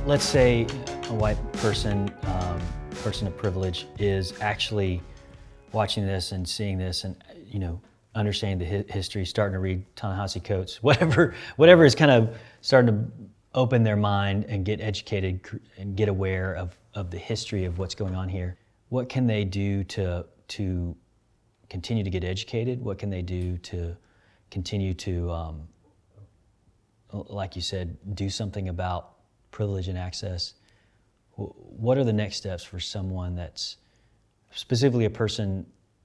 let's say a white person, person of privilege, is actually watching this and seeing this and, understanding the history, starting to read Ta-Nehisi Coates, whatever is kind of starting to open their mind and get educated and get aware of the history of what's going on here. What can they do to continue to get educated? What can they do to continue to, like you said, do something about privilege and access? What are the next steps for someone that's specifically a person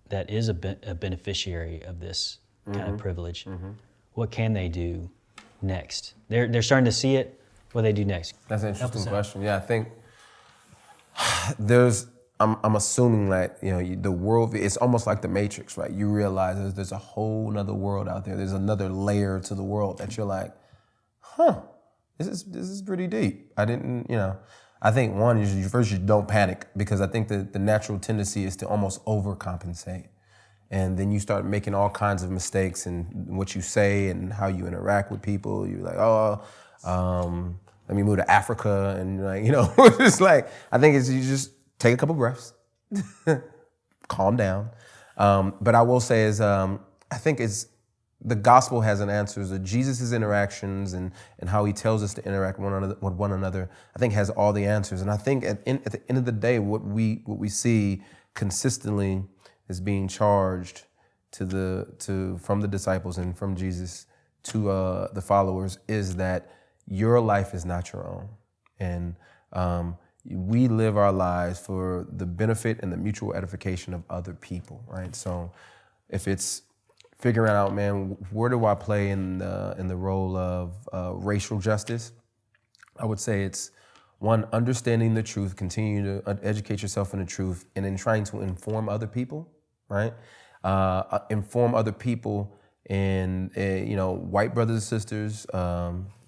that is a beneficiary of this kind of privilege? Mm-hmm. What can they do next? They're starting to see it. What do they do next? That's an interesting question. Yeah, I think I'm assuming that, the world, it's almost like the Matrix, right? You realize there's a whole nother world out there. There's another layer to the world that you're like, this is pretty deep. I didn't, I think one is you don't panic, because I think the natural tendency is to almost overcompensate. And then you start making all kinds of mistakes in what you say and how you interact with people. You're like, let me move to Africa. And it's like, I think you just take a couple breaths, calm down. But I will say I think the gospel has an answer. So Jesus' interactions and how he tells us to interact with one another, I think has all the answers. And I think at the end of the day, what we see consistently is being charged from the disciples and from Jesus to the followers is that your life is not your own. And we live our lives for the benefit and the mutual edification of other people, right? So if it's figuring out, man, where do I play in the role of racial justice? I would say it's one, understanding the truth, continue to educate yourself in the truth, and then trying to inform other people, right? Inform other people and, white brothers and sisters,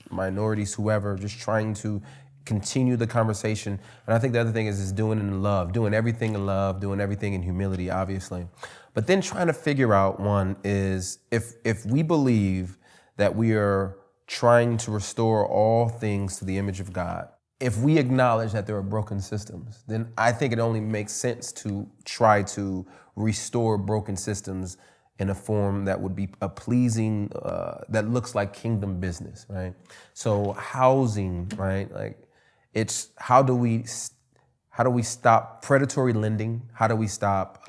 minorities, whoever, just trying to continue the conversation. And I think the other thing is doing it in love, doing everything in love, doing everything in humility, obviously. But then trying to figure out, one, is if we believe that we are trying to restore all things to the image of God, if we acknowledge that there are broken systems, then I think it only makes sense to try to restore broken systems in a form that would be a pleasing, that looks like kingdom business, right? So housing, right? Like, it's how do we stop predatory lending? How do we stop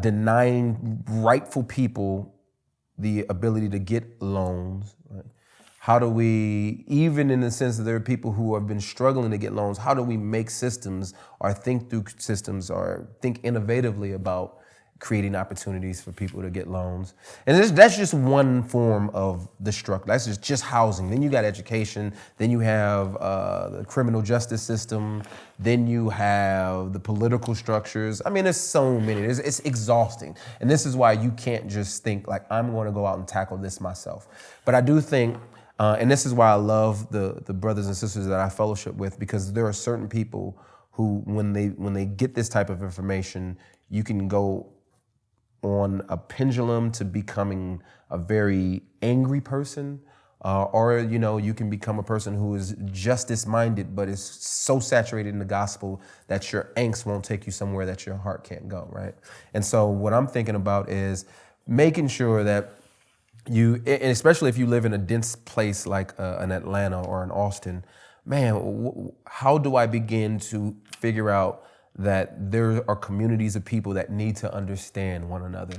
denying rightful people the ability to get loans, right? How do we, even in the sense that there are people who have been struggling to get loans, how do we make systems or think through systems or think innovatively about creating opportunities for people to get loans? And that's just one form of the struggle. That's just housing. Then you got education. Then you have the criminal justice system. Then you have the political structures. I mean, there's so many. It's exhausting. And this is why you can't just think like, I'm going to go out and tackle this myself. But I do think, and this is why I love the brothers and sisters that I fellowship with, because there are certain people who, when they get this type of information, you can go on a pendulum to becoming a very angry person, or you can become a person who is justice-minded but is so saturated in the gospel that your angst won't take you somewhere that your heart can't go, right? And so what I'm thinking about is making sure that you, and especially if you live in a dense place like an Atlanta or an Austin, man, how do I begin to figure out that there are communities of people that need to understand one another?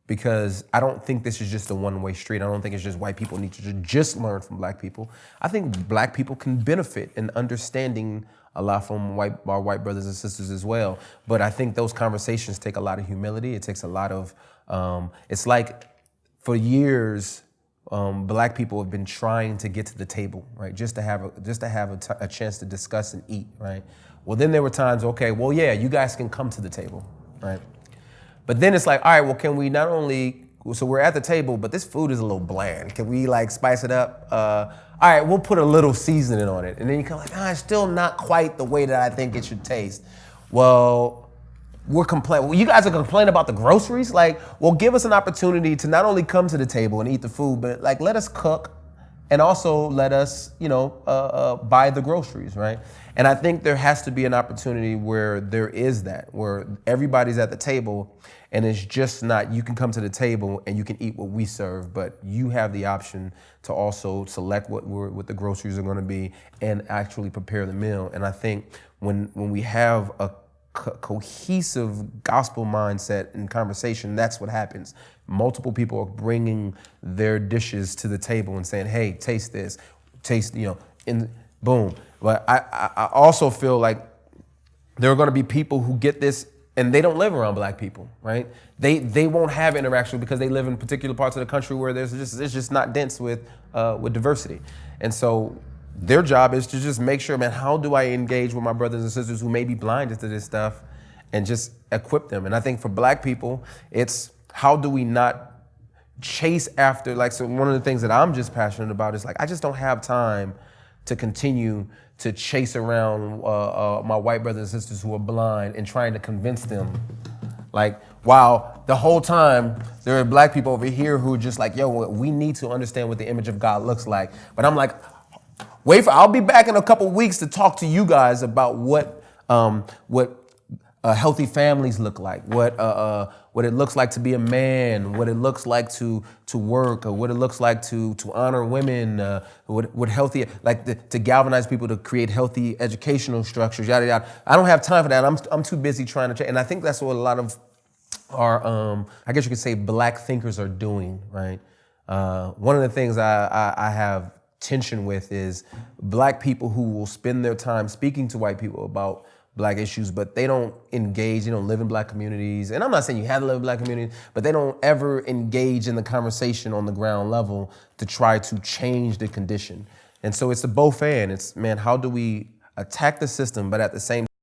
Because I don't think this is just a one-way street. I don't think it's just white people need to just learn from black people. I think black people can benefit in understanding a lot from our white brothers and sisters as well. But I think those conversations take a lot of humility. It takes a lot of, it's like for years, black people have been trying to get to the table, right? Just to have a chance to discuss and eat, right? Well, then there were times, okay, well, yeah, you guys can come to the table, right? But then it's like, all right, well, can we not only, so we're at the table, but this food is a little bland. Can we like spice it up? All right, we'll put a little seasoning on it. And then you come like, it's still not quite the way that I think it should taste. Well, we're complaining. Well, you guys are complaining about the groceries? Like, well, give us an opportunity to not only come to the table and eat the food, but like let us cook and also let us, buy the groceries, right? And I think there has to be an opportunity where there is that, where everybody's at the table, and it's just not, you can come to the table and you can eat what we serve, but you have the option to also select what the groceries are going to be and actually prepare the meal. And I think when we have a cohesive gospel mindset and conversation, that's what happens. Multiple people are bringing their dishes to the table and saying, hey, taste this, and boom. But I also feel like there are going to be people who get this and they don't live around black people, right? They won't have interaction because they live in particular parts of the country where it's just not dense with diversity. And so their job is to just make sure, man, how do I engage with my brothers and sisters who may be blinded to this stuff and just equip them? And I think for black people, it's how do we not chase after, so one of the things that I'm just passionate about is I just don't have time to continue to chase around my white brothers and sisters who are blind and trying to convince them. Wow, the whole time there are black people over here who are just we need to understand what the image of God looks like. But I'm I'll be back in a couple weeks to talk to you guys about what healthy families look like, what it looks like to be a man, what it looks like to work, or what it looks like to honor women, what healthy, to galvanize people to create healthy educational structures, yada yada. I don't have time for that. I'm too busy trying to change, and I think that's what a lot of our, I guess you could say, black thinkers are doing, right? One of the things I have tension with is black people who will spend their time speaking to white people about black issues, but they don't engage, they don't live in black communities. And I'm not saying you have to live in black communities, but they don't ever engage in the conversation on the ground level to try to change the condition. And so it's a both and. It's, man, how do we attack the system, but at the same